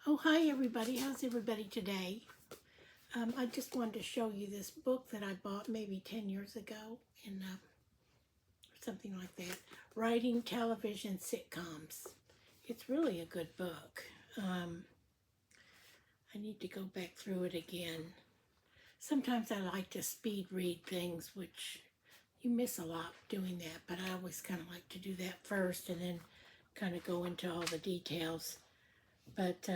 Oh, hi everybody. How's everybody today? I just wanted to show you this book that I bought maybe 10 years ago, and something like that. Writing Television Sitcoms. It's really a good book. I need to go back through it again. Sometimes I like to speed read things, which you miss a lot doing that, but I always kind of like to do that first and then kind of go into all the details. But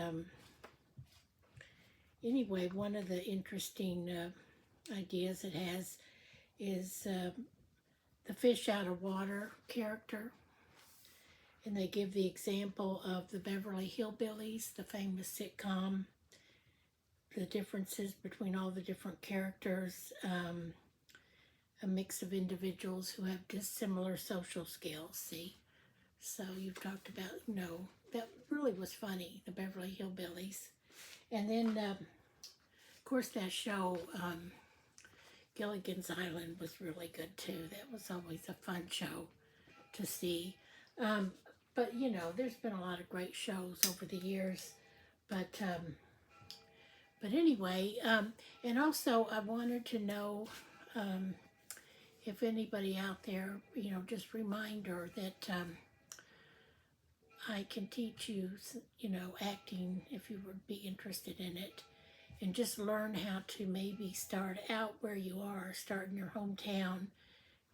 anyway, one of the interesting ideas it has is the fish out of water character. And they give the example of the Beverly Hillbillies, the famous sitcom, the differences between all the different characters, a mix of individuals who have dissimilar social skills, see? So you've talked about, that really was funny, the Beverly Hillbillies. And then, of course, that show, Gilligan's Island, was really good too. That was always a fun show to see. But, there's been a lot of great shows over the years. But anyway, and also I wanted to know if anybody out there, just reminder that I can teach you, acting if you would be interested in it. And just learn how to maybe start out where you are, start in your hometown,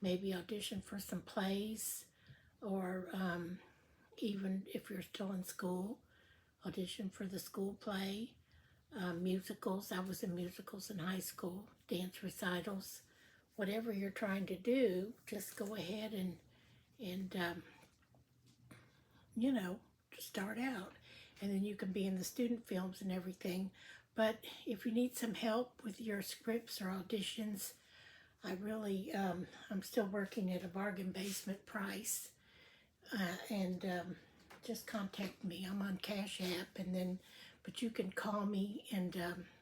maybe audition for some plays, or even if you're still in school, audition for the school play, musicals. I was in musicals in high school, dance recitals. Whatever you're trying to do, just go ahead and start out. And then you can be in the student films and everything. But if you need some help with your scripts or auditions, I really, I'm still working at a bargain basement price. And just contact me. I'm on Cash App, but you can call me and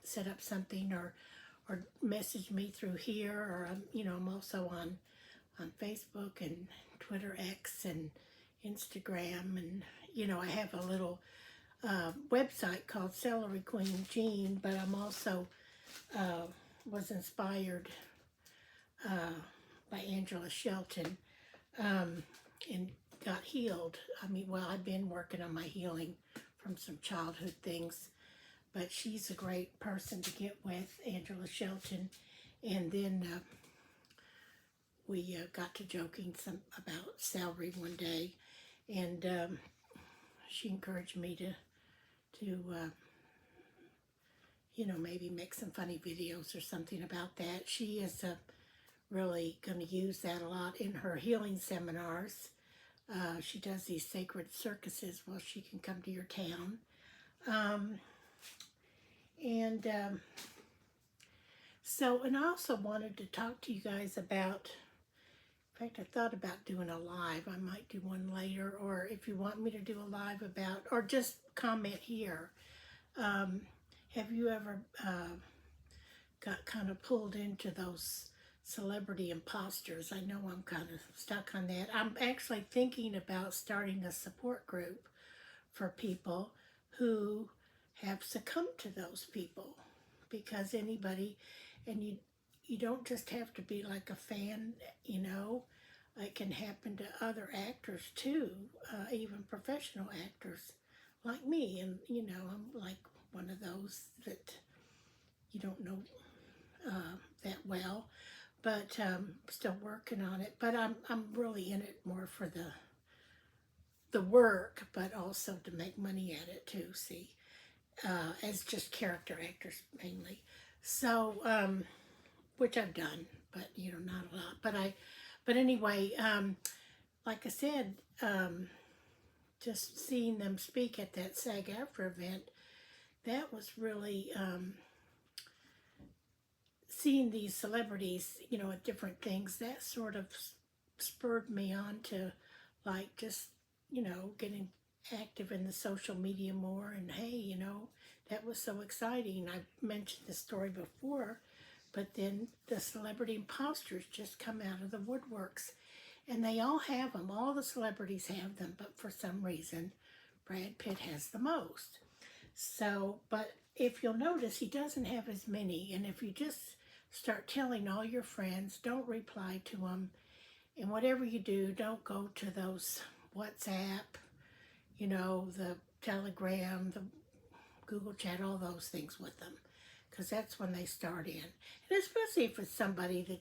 set up something, or message me through here, or I'm also on Facebook and Twitter X and Instagram, and I have a little website called Celery Queen Jean, but I'm also was inspired by Angela Shelton and got healed. I've been working on my healing from some childhood things, but she's a great person to get with, Angela Shelton. And then we got to joking about celery one day, and she encouraged me to maybe make some funny videos or something about that. She is really going to use that a lot in her healing seminars. She does these sacred circuses while she can come to your town. And I also wanted to talk to you guys about, in fact, I thought about doing a live. I might do one later, or if you want me to do a live about, or just comment here. Have you ever got kind of pulled into those celebrity imposters? I know I'm kind of stuck on that. I'm actually thinking about starting a support group for people who have succumbed to those people, because anybody, and you don't just have to be like a fan, it can happen to other actors too, even professional actors like me. And I'm like one of those that you don't know that well, but still working on it. But I'm really in it more for the work, but also to make money at it too, see, as just character actors mainly. So, which I've done, but not a lot. But anyway, like I said, just seeing them speak at that SAG-AFTRA event, that was really seeing these celebrities, at different things, that sort of spurred me on to, like, just, getting active in the social media more. And hey, that was so exciting. I've mentioned this story before, but then the celebrity imposters just come out of the woodworks. And they all have them. All the celebrities have them, but for some reason, Brad Pitt has the most. So, but if you'll notice, he doesn't have as many. And if you just start telling all your friends, don't reply to them. And whatever you do, don't go to those WhatsApp, the Telegram, the Google Chat, all those things with them. Because that's when they start in. And especially if it's somebody that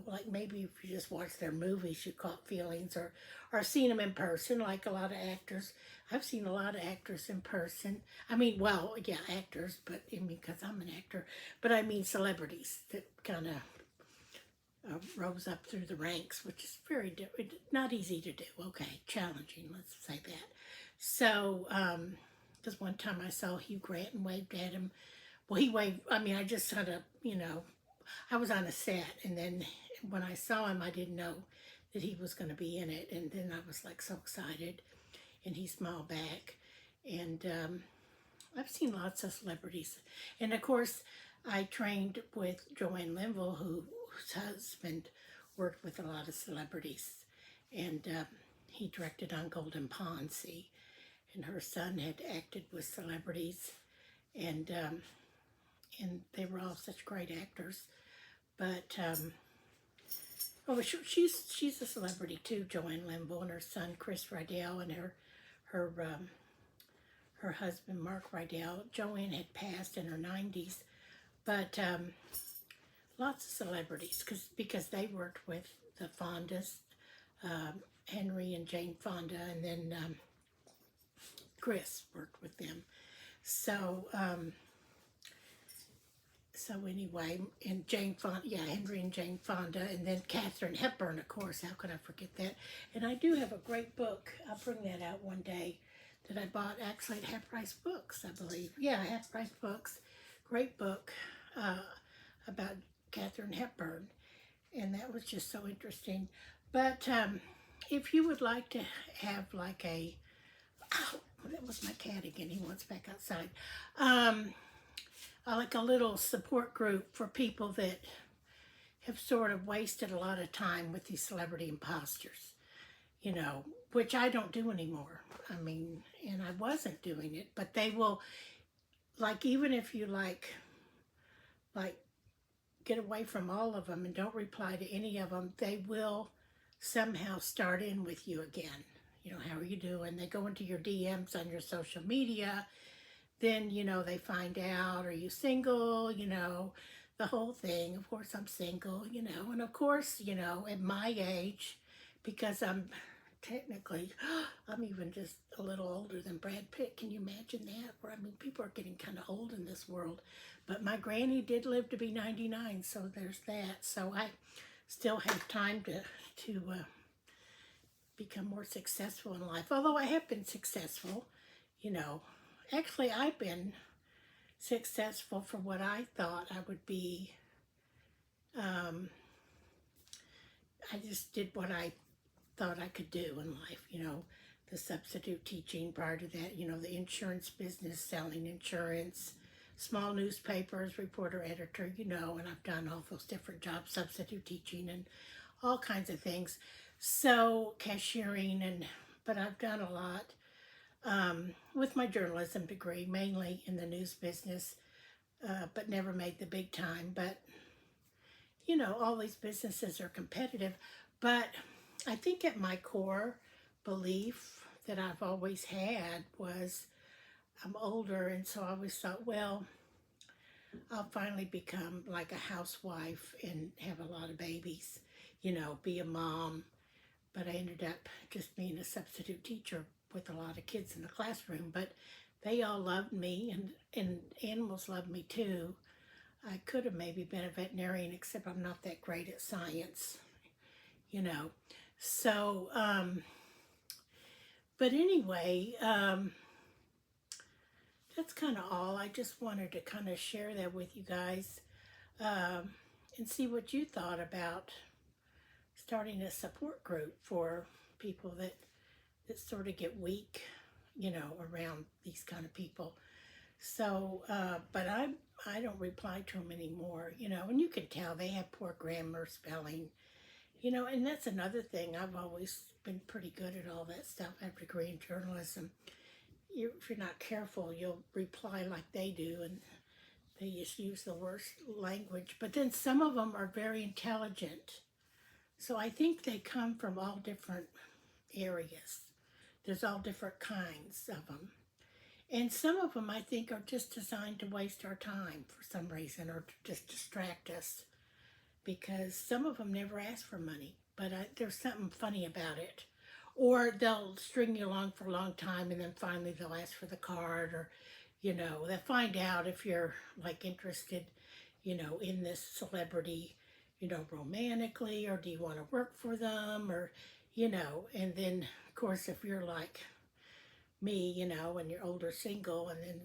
like maybe if you just watch their movies, you caught feelings, or seen them in person, like a lot of actors. I've seen a lot of actors in person. I mean, well, yeah, actors, but I mean, because I'm an actor, but I mean celebrities that kind of rose up through the ranks, which is not easy to do. Okay, challenging, let's say that. So, because one time I saw Hugh Grant and waved at him. Well, he waved, I mean, I just kind of, I was on a set, and then when I saw him, I didn't know that he was going to be in it, and then I was like so excited, and he smiled back, and I've seen lots of celebrities, and of course, I trained with Joanne Linville, whose husband worked with a lot of celebrities, and he directed on Golden Pond, see, and her son had acted with celebrities, and they were all such great actors. But she's a celebrity too, Joanne Linville, and her son Chris Rydell, and her husband Mark Rydell. Joanne had passed in her 90s, but lots of celebrities because they worked with the Fondas, Henry and Jane Fonda, and then Chris worked with them. So anyway, and Jane Fonda, yeah, Henry and Jane Fonda, and then Katharine Hepburn, of course. How could I forget that? And I do have a great book. I'll bring that out one day that I bought actually at Half Price Books, I believe. Yeah, Half Price Books. Great book about Katharine Hepburn. And that was just so interesting. But if you would like to have like that was my cat again. He wants back outside. Like a little support group for people that have sort of wasted a lot of time with these celebrity imposters, which I don't do anymore. I mean, and I wasn't doing it, but they will, like, even if you like get away from all of them and don't reply to any of them, they will somehow start in with you again. How are you doing? They go into your DMs on your social media. Then, they find out, are you single? The whole thing. Of course, I'm single, and of course, at my age, because I'm even just a little older than Brad Pitt. Can you imagine that? Where, I mean, people are getting kind of old in this world. But my granny did live to be 99, so there's that. So I still have time to become more successful in life. Although I have been successful, Actually, I've been successful for what I thought I would be. I just did what I thought I could do in life, the substitute teaching, prior to that, the insurance business, selling insurance, small newspapers, reporter, editor, and I've done all those different jobs, substitute teaching and all kinds of things. So cashiering, but I've done a lot. With my journalism degree, mainly in the news business, but never made the big time. But, all these businesses are competitive. But I think at my core belief that I've always had was I'm older, and so I always thought, well, I'll finally become like a housewife and have a lot of babies, be a mom. But I ended up just being a substitute teacher with a lot of kids in the classroom, but they all loved me, and animals loved me too. I could have maybe been a veterinarian, except I'm not that great at science, So, but anyway, that's kind of all. I just wanted to kind of share that with you guys, and see what you thought about starting a support group for people that sort of get weak, around these kind of people. So, but I don't reply to them anymore, and you can tell they have poor grammar, spelling, and that's another thing. I've always been pretty good at all that stuff. I have a degree in journalism, if you're not careful, you'll reply like they do, and they just use the worst language. But then some of them are very intelligent. So I think they come from all different areas. There's all different kinds of them. And some of them I think are just designed to waste our time for some reason, or to just distract us, because some of them never ask for money, but there's something funny about it. Or they'll string you along for a long time, and then finally they'll ask for the card, or, they'll find out if you're like interested, in this celebrity, romantically, or do you want to work for them, or, and then of course if you're like me, and you're older single, and then,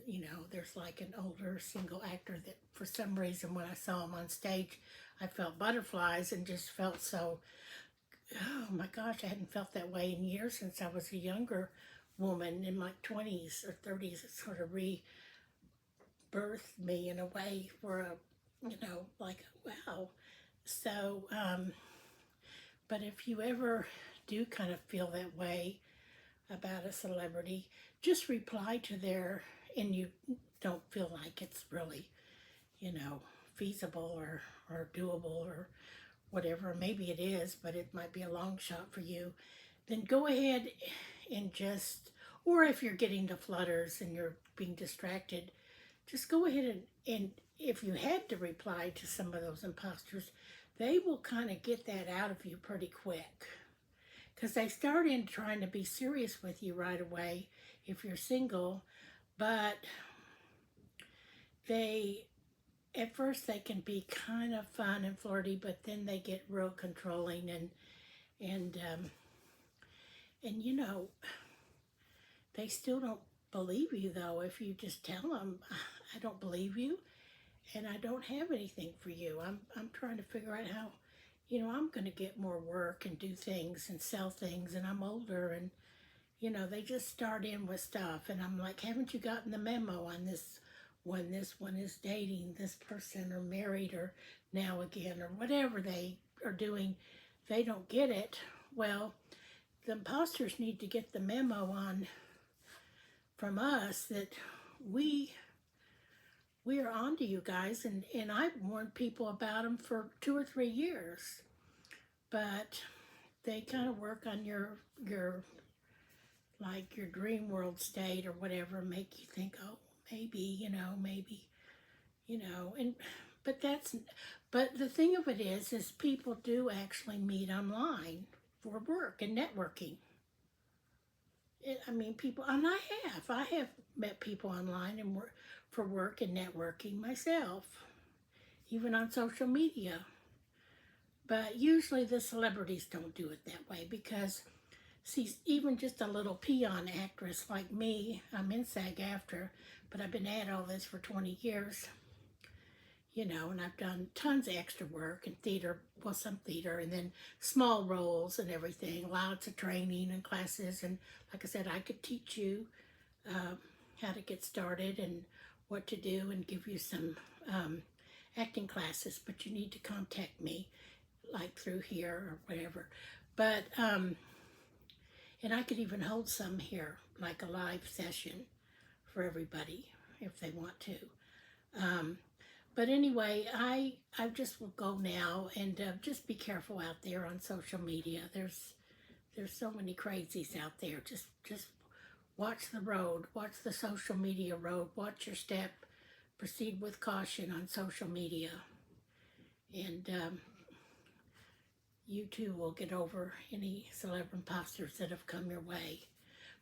there's like an older single actor that for some reason when I saw him on stage, I felt butterflies and just felt so, oh my gosh, I hadn't felt that way in years since I was a younger woman in my 20s or 30s. It sort of rebirthed me in a way for a, like, wow. So, but if you ever do kind of feel that way about a celebrity, just reply to their, and you don't feel like it's really, feasible or doable or whatever. Maybe it is, but it might be a long shot for you. Then go ahead and just, or if you're getting the flutters and you're being distracted, just go ahead and if you had to reply to some of those imposters, they will kind of get that out of you pretty quick. Because they start in trying to be serious with you right away if you're single, but at first they can be kind of fun and flirty, but then they get real controlling and they still don't believe you though. If you just tell them, I don't believe you, and I don't have anything for you. I'm trying to figure out how, I'm going to get more work and do things and sell things, and I'm older, and, they just start in with stuff, and I'm like, haven't you gotten the memo on this one? This one is dating this person or married or now again or whatever they are doing. They don't get it. Well, the imposters need to get the memo on from us that we are on to you guys, and I've warned people about them for 2 or 3 years, but they kind of work on your like your dream world state or whatever, make you think, oh, maybe, maybe, and but the thing of it is people do actually meet online for work and networking. People, and I have met people online and for work and networking myself, even on social media. But usually the celebrities don't do it that way because, see, even just a little peon actress like me, I'm in SAG-AFTRA, but I've been at all this for 20 years, and I've done tons of extra work in theater, well, some theater, and then small roles and everything, lots of training and classes, and like I said, I could teach you how to get started and what to do and give you some acting classes, but you need to contact me, like through here or whatever. But, and I could even hold some here, like a live session for everybody if they want to. But anyway, I just will go now, and just be careful out there on social media. There's so many crazies out there. Just watch the road, watch the social media road, watch your step, proceed with caution on social media, and you too will get over any celeb imposters that have come your way.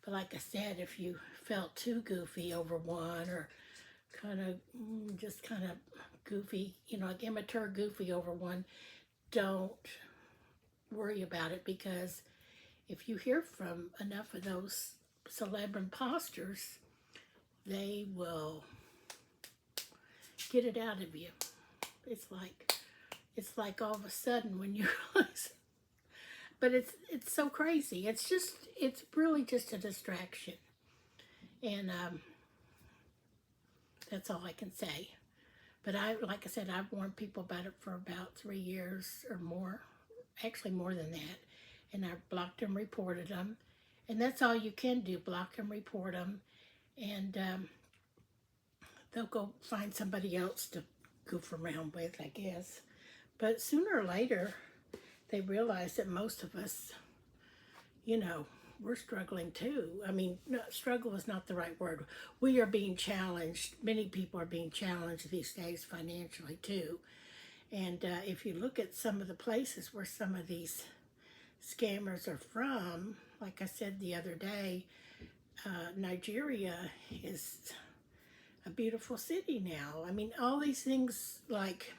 But like I said, if you felt too goofy over one, or kind of goofy, like immature goofy over one, don't worry about it, because if you hear from enough of those celeb imposters, they will get it out of you. It's like all of a sudden when you realize, but it's so crazy. It's really just a distraction, and that's all I can say. But like I said, I've warned people about it for about 3 years or more, actually more than that. And I've blocked them, reported them. And that's all you can do, block and report them. and they'll go find somebody else to goof around with, I guess. But sooner or later, they realize that most of us, you know, we're struggling too. I mean, no, struggle is not the right word. We are being challenged. Many people are being challenged these days financially too. And if you look at some of the places where some of these scammers are from, like I said the other day, Nigeria is a beautiful city now. I mean, all these things like,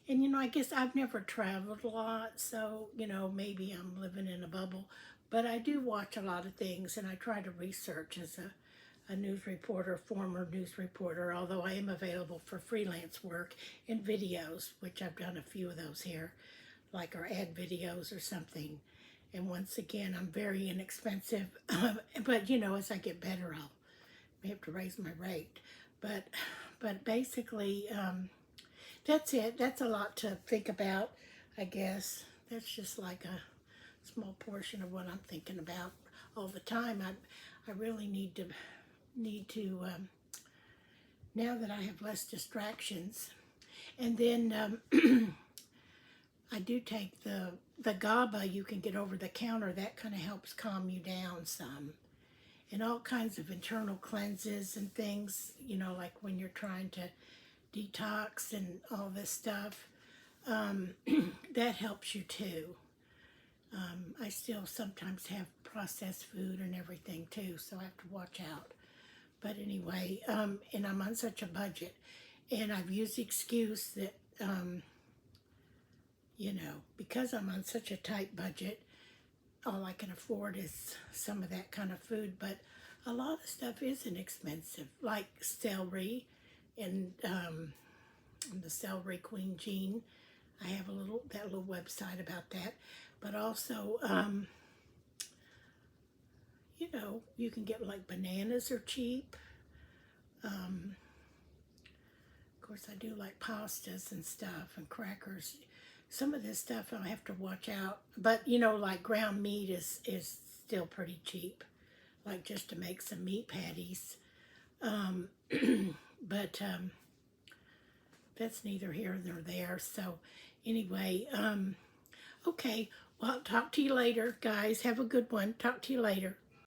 and you know, I guess I've never traveled a lot, so you know, maybe I'm living in a bubble, but I do watch a lot of things and I try to research as a news reporter, former news reporter, although I am available for freelance work and videos, which I've done a few of those here, like or ad videos or something. And once again, I'm very inexpensive, but you know, as I get better, I'll may have to raise my rate. But basically, that's it. That's a lot to think about, I guess. That's just like a small portion of what I'm thinking about all the time. I really need to now that I have less distractions. And then I do take the GABA you can get over the counter. That kind of helps calm you down some. And all kinds of internal cleanses and things, you know, like when you're trying to detox and all this stuff, that helps you too. I still sometimes have processed food and everything too, so I have to watch out. But anyway, and I'm on such a budget, and I've used the excuse that, you know, because I'm on such a tight budget, all I can afford is some of that kind of food, but a lot of stuff isn't expensive, like celery and the Celery Queen Jean. I have that little website about that, but also, you know, you can get like bananas are cheap. Of course, I do like pastas and stuff and crackers. Some of this stuff I have to watch out, but you know, like ground meat is still pretty cheap, like just to make some meat patties. Um, but that's neither here nor there. So anyway, okay, well, I'll talk to you later, guys. Have a good one. Talk to you later.